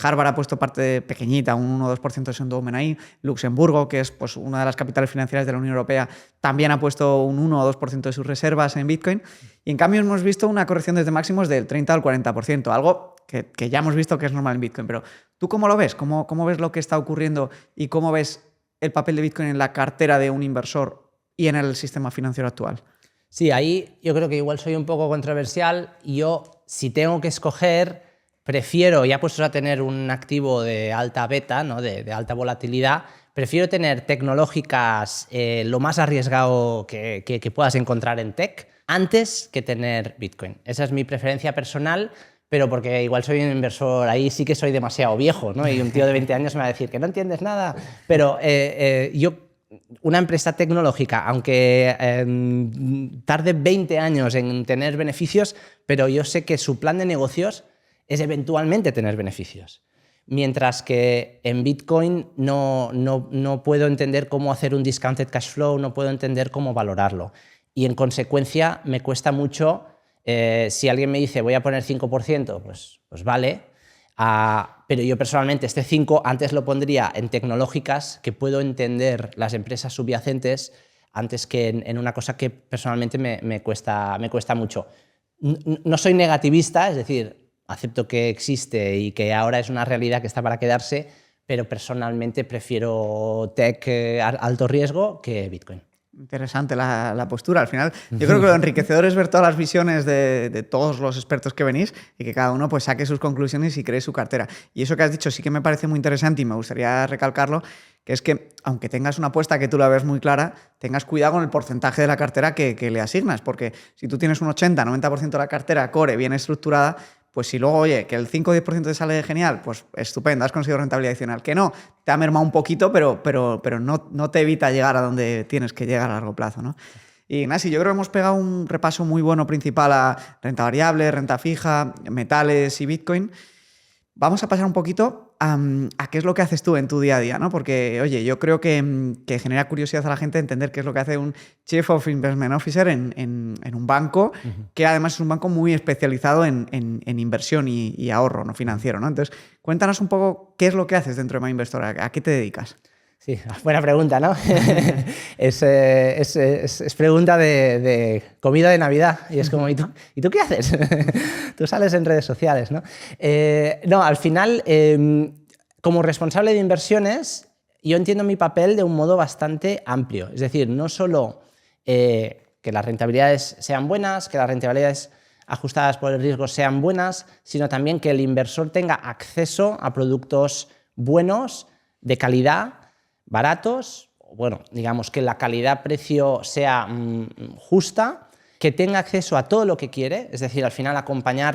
Harvard ha puesto parte pequeñita, un 1 o 2% de su endowment ahí. Luxemburgo, que es pues, una de las capitales financieras de la Unión Europea, también ha puesto un 1 o 2% de sus reservas en Bitcoin. Y en cambio hemos visto una corrección desde máximos del 30 al 40%, algo que ya hemos visto que es normal en Bitcoin. Pero ¿tú cómo lo ves? ¿Cómo ves lo que está ocurriendo y cómo ves el papel de Bitcoin en la cartera de un inversor y en el sistema financiero actual? Sí, ahí yo creo que igual soy un poco controversial. Yo, si tengo que escoger, prefiero, ya puestos a tener un activo de alta beta, ¿no?, de alta volatilidad, prefiero tener tecnológicas lo más arriesgado que puedas encontrar en tech antes que tener Bitcoin. Esa es mi preferencia personal, pero porque igual soy un inversor, ahí sí que soy demasiado viejo, ¿no? Y un tío de 20 años me va a decir que no entiendes nada. Pero una empresa tecnológica, aunque tarde 20 años en tener beneficios, pero yo sé que su plan de negocios es eventualmente tener beneficios. Mientras que en Bitcoin no puedo entender cómo hacer un discounted cash flow, no puedo entender cómo valorarlo. Y en consecuencia me cuesta mucho. Si alguien me dice voy a poner 5%, pues vale, pero yo personalmente este 5% antes lo pondría en tecnológicas, que puedo entender las empresas subyacentes, antes que en una cosa que personalmente me cuesta mucho. No soy negativista, es decir, acepto que existe y que ahora es una realidad que está para quedarse, pero personalmente prefiero tech alto riesgo que Bitcoin. Interesante la postura. Al final, yo creo que lo enriquecedor es ver todas las visiones de todos los expertos que venís y que cada uno pues saque sus conclusiones y cree su cartera. Y eso que has dicho sí que me parece muy interesante y me gustaría recalcarlo, que es que aunque tengas una apuesta que tú la ves muy clara, tengas cuidado con el porcentaje de la cartera que le asignas, porque si tú tienes un 80-90% de la cartera core bien estructurada, pues si luego, oye, que el 5 o 10% te sale genial, pues estupendo, has conseguido rentabilidad adicional. Que no, te ha mermado un poquito, pero no te evita llegar a donde tienes que llegar a largo plazo, ¿no? Y Nasi, yo creo que hemos pegado un repaso muy bueno principal a renta variable, renta fija, metales y Bitcoin. Vamos a pasar un poquito a qué es lo que haces tú en tu día a día, ¿no? Porque, oye, yo creo que genera curiosidad a la gente entender qué es lo que hace un Chief of Investment Officer en un banco, que además es un banco muy especializado en inversión y ahorro no financiero, ¿no? Entonces, cuéntanos un poco qué es lo que haces dentro de MyInvestor, ¿a qué te dedicas? Sí, buena pregunta, ¿no? es pregunta de comida de Navidad. Y es como, ¿y tú qué haces? Tú sales en redes sociales, ¿no? No, al final, como responsable de inversiones, yo entiendo mi papel de un modo bastante amplio. Es decir, no solo que las rentabilidades sean buenas, que las rentabilidades ajustadas por el riesgo sean buenas, sino también que el inversor tenga acceso a productos buenos, de calidad, baratos, bueno, digamos que la calidad-precio sea justa, que tenga acceso a todo lo que quiere, es decir, al final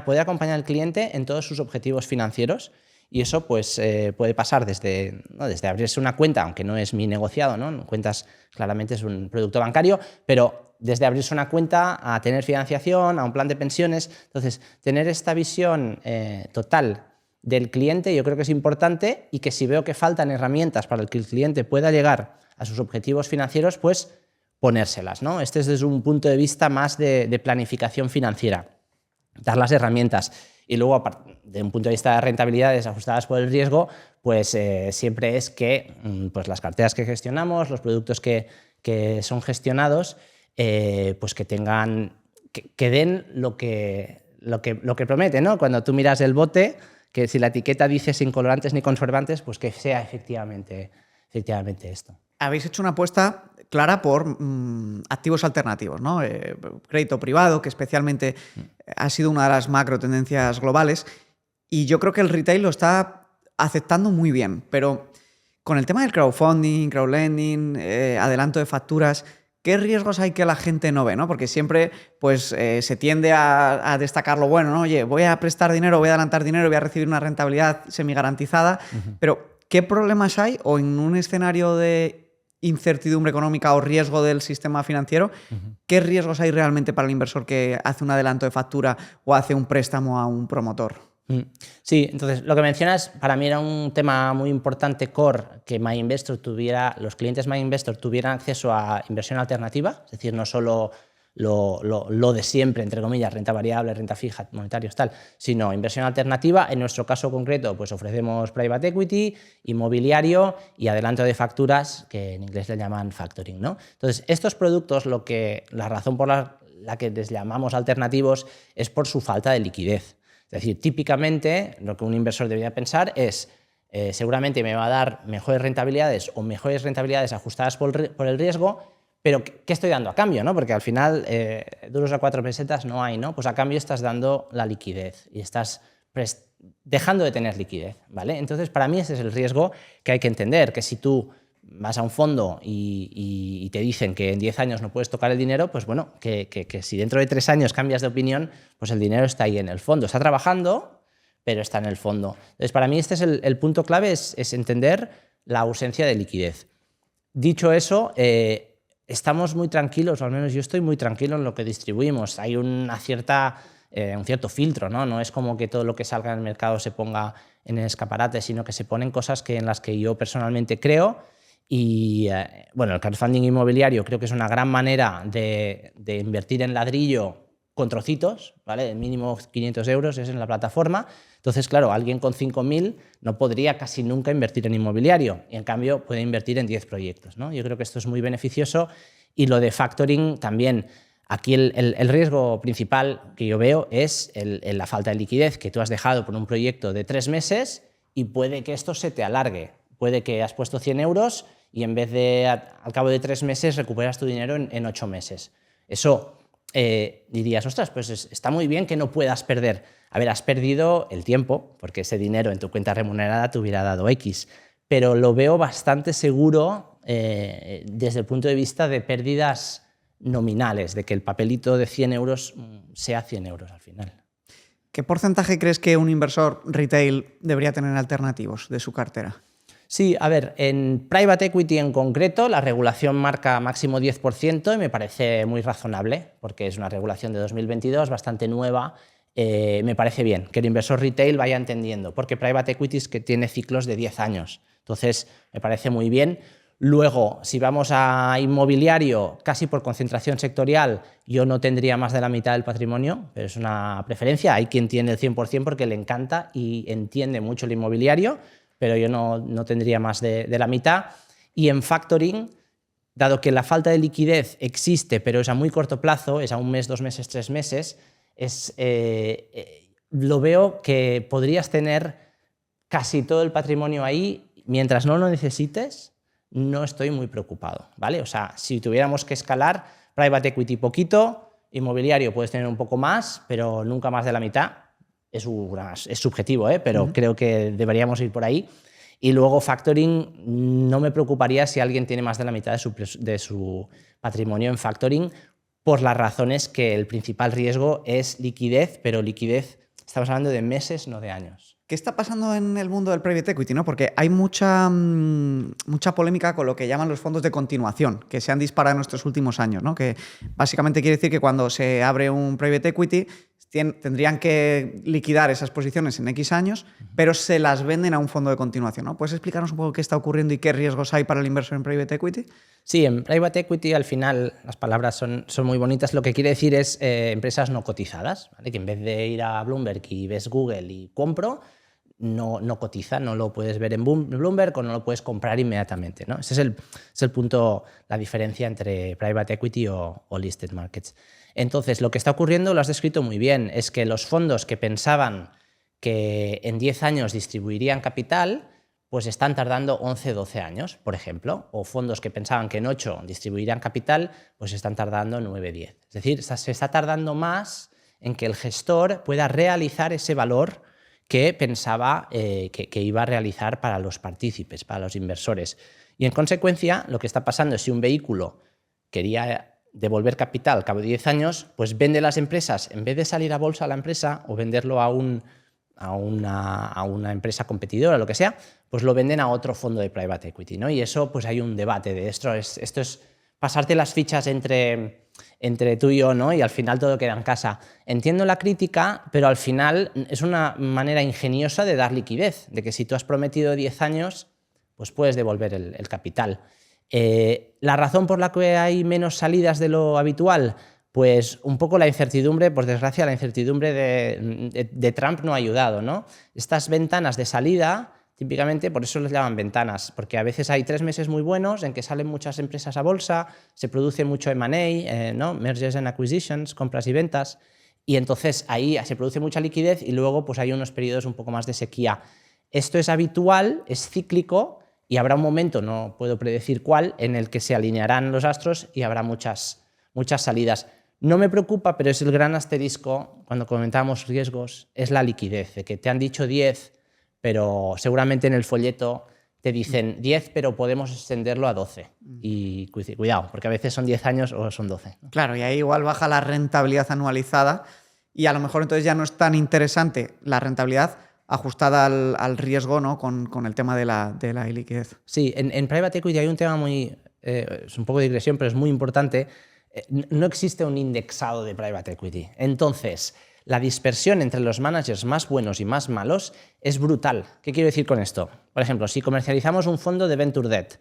poder acompañar al cliente en todos sus objetivos financieros. y eso pues, puede pasar desde abrirse una cuenta, aunque no es mi negociado, ¿no? Cuentas claramente es un producto bancario, pero desde abrirse una cuenta a tener financiación, a un plan de pensiones. Entonces, tener esta visión total del cliente yo creo que es importante, y que si veo que faltan herramientas para que el cliente pueda llegar a sus objetivos financieros, pues ponérselas, ¿no? Este es desde un punto de vista más de planificación financiera, dar las herramientas. Y luego, de un punto de vista de rentabilidades ajustadas por el riesgo, pues siempre es que pues las carteras que gestionamos, los productos que son gestionados, pues que tengan, que den lo que promete, ¿no? Cuando tú miras el bote, que si la etiqueta dice sin colorantes ni conservantes, pues que sea efectivamente esto. Habéis hecho una apuesta clara por activos alternativos, ¿no? Crédito privado, que especialmente ha sido una de las macro tendencias globales, y yo creo que el retail lo está aceptando muy bien, pero con el tema del crowdfunding, crowdlending, adelanto de facturas, ¿qué riesgos hay que la gente no ve, ¿no? Porque siempre pues, se tiende a destacar lo bueno, ¿no? Oye, voy a prestar dinero, voy a adelantar dinero, voy a recibir una rentabilidad semi-garantizada, pero ¿qué problemas hay? O en un escenario de incertidumbre económica o riesgo del sistema financiero, ¿qué riesgos hay realmente para el inversor que hace un adelanto de factura o hace un préstamo a un promotor? Sí, entonces lo que mencionas para mí era un tema muy importante, core, que los clientes MyInvestor tuvieran acceso a inversión alternativa, es decir, no solo lo de siempre, entre comillas, renta variable, renta fija, monetarios, tal, sino inversión alternativa. En nuestro caso concreto, pues ofrecemos private equity, inmobiliario y adelanto de facturas, que en inglés le llaman factoring, ¿no? Entonces, estos productos, la razón por la que les llamamos alternativos es por su falta de liquidez. Es decir, típicamente lo que un inversor debería pensar es, seguramente me va a dar mejores rentabilidades o mejores rentabilidades ajustadas por el riesgo, pero ¿qué estoy dando a cambio, ¿no? Porque al final, duros a 4 pesetas no hay, ¿no? Pues a cambio estás dando la liquidez y estás dejando de tener liquidez, ¿vale? Entonces, para mí ese es el riesgo que hay que entender, que si tú vas a un fondo y te dicen que en 10 años no puedes tocar el dinero, pues bueno, que si dentro de 3 años cambias de opinión, pues el dinero está ahí en el fondo. Está trabajando, pero está en el fondo. Entonces, para mí este es el punto clave, es entender la ausencia de liquidez. Dicho eso, estamos muy tranquilos, o al menos yo estoy muy tranquilo en lo que distribuimos. Hay un cierto filtro, ¿no? No es como que todo lo que salga en el mercado se ponga en el escaparate, sino que se ponen cosas en las que yo personalmente creo. Y bueno, el crowdfunding inmobiliario creo que es una gran manera de invertir en ladrillo con trocitos, ¿vale? El mínimo 500 euros es en la plataforma. Entonces, claro, alguien con 5.000 no podría casi nunca invertir en inmobiliario, y en cambio puede invertir en 10 proyectos, ¿no? Yo creo que esto es muy beneficioso. Y lo de factoring también. Aquí el riesgo principal que yo veo es la falta de liquidez, que tú has dejado por un proyecto de 3 meses y puede que esto se te alargue. Puede que has puesto 100 euros y en vez de al cabo de 3 meses recuperas tu dinero en 8 meses. Eso dirías, ostras, pues está muy bien que no puedas perder. A ver, has perdido el tiempo, porque ese dinero en tu cuenta remunerada te hubiera dado X, pero lo veo bastante seguro desde el punto de vista de pérdidas nominales, de que el papelito de 100 euros sea 100 euros al final. ¿Qué porcentaje crees que un inversor retail debería tener alternativos de su cartera? Sí, a ver, en private equity en concreto la regulación marca máximo 10% y me parece muy razonable, porque es una regulación de 2022 bastante nueva. Me parece bien que el inversor retail vaya entendiendo, porque private equity es que tiene ciclos de 10 años. Entonces, me parece muy bien. Luego, si vamos a inmobiliario, casi por concentración sectorial, yo no tendría más de la mitad del patrimonio, pero es una preferencia. Hay quien tiene el 100% porque le encanta y entiende mucho el inmobiliario, pero yo no tendría más de la mitad. Y en factoring, dado que la falta de liquidez existe, pero es a muy corto plazo, es a 1 mes, 2 meses, 3 meses, lo veo que podrías tener casi todo el patrimonio ahí, mientras no lo necesites. No estoy muy preocupado, ¿vale? O sea, si tuviéramos que escalar, private equity poquito, inmobiliario puedes tener un poco más, pero nunca más de la mitad. Es subjetivo, pero creo que deberíamos ir por ahí. Y luego factoring, no me preocuparía si alguien tiene más de la mitad de su patrimonio en factoring, por las razones que el principal riesgo es liquidez, pero liquidez, estamos hablando de meses, no de años. ¿Qué está pasando en el mundo del private equity, ¿no? Porque hay mucha polémica con lo que llaman los fondos de continuación, que se han disparado en estos últimos años, ¿no? Que básicamente quiere decir que cuando se abre un private equity tendrían que liquidar esas posiciones en X años, pero se las venden a un fondo de continuación, ¿no? ¿Puedes explicarnos un poco qué está ocurriendo y qué riesgos hay para el inversor en private equity? Sí, en private equity al final las palabras son muy bonitas. Lo que quiere decir es empresas no cotizadas, ¿vale? Que en vez de ir a Bloomberg y ves Google y compro, no cotiza, no lo puedes ver en Bloomberg o no lo puedes comprar inmediatamente, ¿no? Ese es el punto, la diferencia entre private equity o listed markets. Entonces, lo que está ocurriendo, lo has descrito muy bien, es que los fondos que pensaban que en 10 años distribuirían capital, pues están tardando 11, 12 años, por ejemplo, o fondos que pensaban que en 8 distribuirían capital, pues están tardando 9, 10. Es decir, se está tardando más en que el gestor pueda realizar ese valor que pensaba que iba a realizar para los partícipes, para los inversores. Y en consecuencia, lo que está pasando es si un vehículo quería devolver capital al cabo de 10 años, pues vende las empresas, en vez de salir a bolsa a la empresa o venderlo a una empresa competidora o lo que sea, pues lo venden a otro fondo de private equity, ¿no? Y eso, pues hay un debate de esto es pasarte las fichas entre tú y yo, ¿no? Y al final todo queda en casa. Entiendo la crítica, pero al final es una manera ingeniosa de dar liquidez, de que si tú has prometido 10 años, pues puedes devolver el capital. La razón por la que hay menos salidas de lo habitual, pues un poco la incertidumbre, por desgracia, la incertidumbre de Trump no ha ayudado, ¿no? Estas ventanas de salida, típicamente, por eso les llaman ventanas, porque a veces hay 3 meses muy buenos en que salen muchas empresas a bolsa, se produce mucho M&A, ¿no? Mergers and acquisitions, compras y ventas, y entonces ahí se produce mucha liquidez y luego pues hay unos periodos un poco más de sequía. Esto es habitual, es cíclico, y habrá un momento, no puedo predecir cuál, en el que se alinearán los astros y habrá muchas salidas. No me preocupa, pero es el gran asterisco, cuando comentábamos riesgos, es la liquidez, de que te han dicho 10, pero seguramente en el folleto te dicen 10, pero podemos extenderlo a 12. Y cuidado, porque a veces son 10 años o son 12, ¿no? Claro, y ahí igual baja la rentabilidad anualizada y a lo mejor entonces ya no es tan interesante la rentabilidad ajustada al riesgo, ¿no? Con el tema de la iliquidez. Sí, en private equity hay un tema muy... es un poco de digresión, pero es muy importante. No existe un indexado de private equity. Entonces, la dispersión entre los managers más buenos y más malos es brutal. ¿Qué quiero decir con esto? Por ejemplo, si comercializamos un fondo de Venture Debt,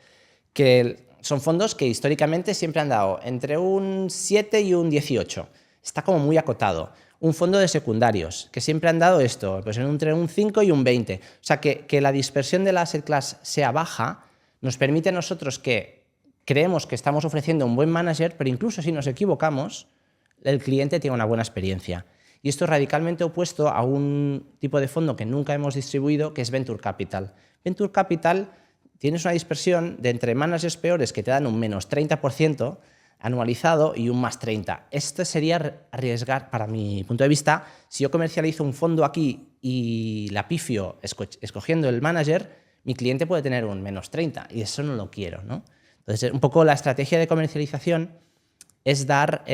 que son fondos que históricamente siempre han dado entre un 7 y un 18. Está como muy acotado. Un fondo de secundarios, que siempre han dado esto, pues entre un 5 y un 20. O sea, que la dispersión de la asset class sea baja nos permite a nosotros que creemos que estamos ofreciendo un buen manager, pero incluso si nos equivocamos, el cliente tiene una buena experiencia. Y esto es radicalmente opuesto a un tipo de fondo que nunca hemos distribuido, que es Venture Capital. Venture Capital tienes una dispersión de entre managers peores que te dan un menos 30% anualizado y un más 30%. Esto sería arriesgar, para mi punto de vista, si yo comercializo un fondo aquí y la pifio escogiendo el manager, mi cliente puede tener un menos 30% y eso no lo quiero, ¿no? Entonces, un poco la estrategia de comercialización es dar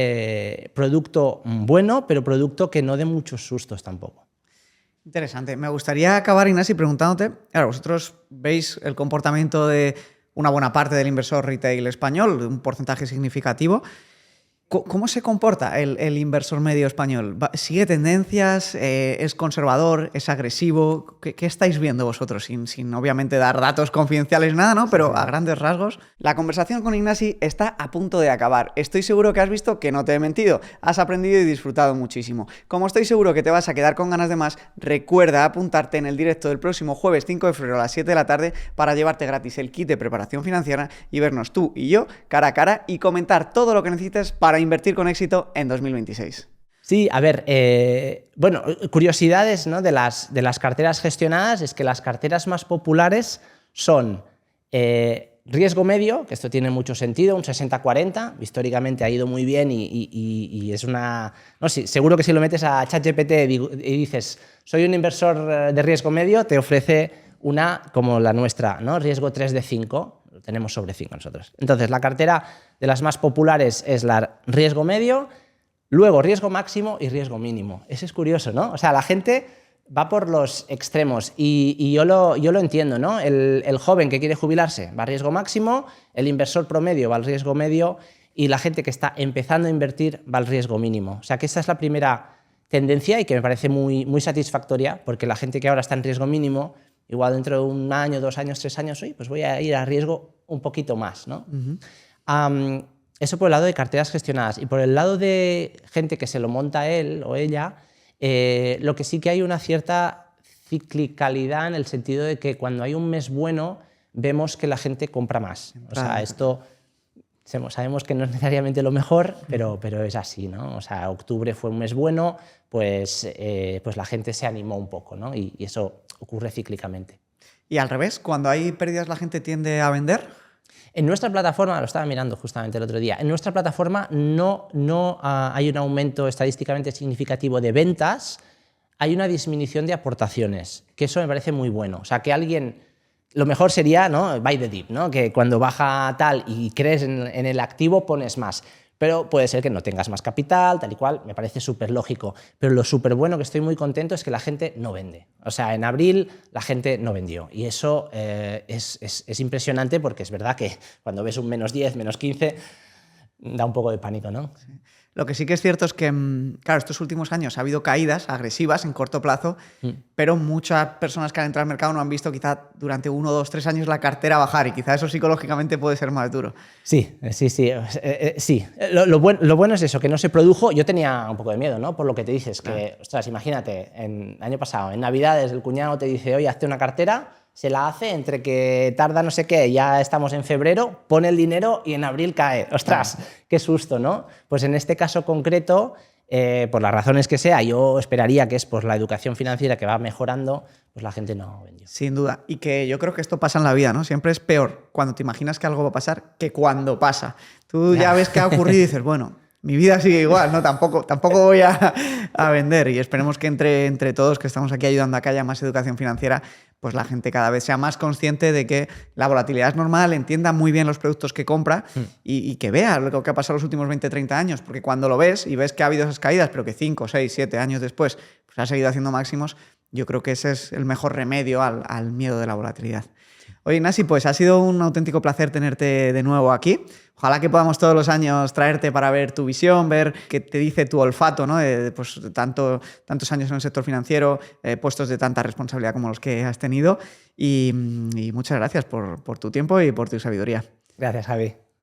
producto bueno, pero producto que no dé muchos sustos tampoco. Interesante. Me gustaría acabar, Ignasi, preguntándote, claro, vosotros veis el comportamiento de una buena parte del inversor retail español, un porcentaje significativo. ¿Cómo se comporta el inversor medio español? ¿Sigue tendencias? ¿Es conservador? ¿Es agresivo? ¿Qué estáis viendo vosotros? Sin obviamente dar datos confidenciales, nada, ¿no? Pero a grandes rasgos. La conversación con Ignasi está a punto de acabar. Estoy seguro que has visto que no te he mentido. Has aprendido y disfrutado muchísimo. Como estoy seguro que te vas a quedar con ganas de más, recuerda apuntarte en el directo del próximo jueves 5 de febrero a las 7 de la tarde para llevarte gratis el kit de preparación financiera y vernos tú y yo cara a cara y comentar todo lo que necesites para invertir con éxito en 2026. Sí, a ver, bueno, curiosidades, ¿no? de las carteras gestionadas es que las carteras más populares son riesgo medio, que esto tiene mucho sentido, un 60-40, históricamente ha ido muy bien y es una... No, sí, seguro que si lo metes a ChatGPT y dices, soy un inversor de riesgo medio, te ofrece una como la nuestra, ¿no? Riesgo 3 de 5, lo tenemos sobre 5 nosotros. Entonces, la cartera de las más populares es la riesgo medio, luego riesgo máximo y riesgo mínimo. Eso es curioso, ¿no? O sea, la gente va por los extremos y yo lo entiendo, ¿no? El joven que quiere jubilarse va a riesgo máximo, el inversor promedio va al riesgo medio y la gente que está empezando a invertir va al riesgo mínimo. O sea que esa es la primera tendencia y que me parece muy, muy satisfactoria, porque la gente que ahora está en riesgo mínimo, igual dentro de 1 año, 2 años, 3 años, pues voy a ir a riesgo un poquito más, ¿no? Eso por el lado de carteras gestionadas. Y por el lado de gente que se lo monta él o ella, lo que sí que hay una cierta ciclicalidad en el sentido de que cuando hay un mes bueno, vemos que la gente compra más. O sea, esto sabemos que no es necesariamente lo mejor, pero es así, ¿no? O sea, octubre fue un mes bueno, pues la gente se animó un poco, ¿no? Y eso ocurre cíclicamente. Y al revés, cuando hay pérdidas la gente tiende a vender. En nuestra plataforma, lo estaba mirando justamente el otro día, en nuestra plataforma no hay un aumento estadísticamente significativo de ventas, hay una disminución de aportaciones, que eso me parece muy bueno. O sea, que alguien, lo mejor sería, ¿no?, buy the dip, ¿no?, que cuando baja tal y crees en el activo pones más. Pero puede ser que no tengas más capital, tal y cual, me parece súper lógico. Pero lo súper bueno, que estoy muy contento, es que la gente no vende. O sea, en abril la gente no vendió. Y eso es impresionante, porque es verdad que cuando ves un -10, -15, da un poco de pánico, ¿no? Sí. Lo que sí que es cierto es que, claro, estos últimos años ha habido caídas agresivas en corto plazo, pero muchas personas que han entrado al mercado no han visto quizá durante 1, 2, 3 años la cartera bajar, y quizá eso psicológicamente puede ser más duro. Sí. Lo bueno es eso, que no se produjo. Yo tenía un poco de miedo, ¿no? Por lo que te dices, que, ostras, imagínate, el año pasado, en Navidades, el cuñado te dice, oye, hazte una cartera, se la hace, entre que tarda no sé qué, ya estamos en febrero, pone el dinero y en abril cae. ¡Ostras! ¡Qué susto!, ¿no? Pues en este caso concreto, por las razones que sea, yo esperaría que es por la educación financiera que va mejorando, pues la gente no vendió. Sin duda. Y que yo creo que esto pasa en la vida, ¿no? Siempre es peor cuando te imaginas que algo va a pasar que cuando pasa. Tú ya ves que ha ocurrido y dices, bueno, mi vida sigue igual, ¿no? Tampoco voy a vender. Y esperemos que entre todos que estamos aquí ayudando a que haya más educación financiera, pues la gente cada vez sea más consciente de que la volatilidad es normal, entienda muy bien los productos que compra y que vea lo que ha pasado los últimos 20, 30 años. Porque cuando lo ves y ves que ha habido esas caídas, pero que 5, 6, 7 años después pues ha seguido haciendo máximos, yo creo que ese es el mejor remedio al miedo de la volatilidad. Oye, Ignasi, pues ha sido un auténtico placer tenerte de nuevo aquí. Ojalá que podamos todos los años traerte para ver tu visión, ver qué te dice tu olfato, ¿no? Pues tantos años en el sector financiero, puestos de tanta responsabilidad como los que has tenido. Y muchas gracias por tu tiempo y por tu sabiduría. Gracias, Javi.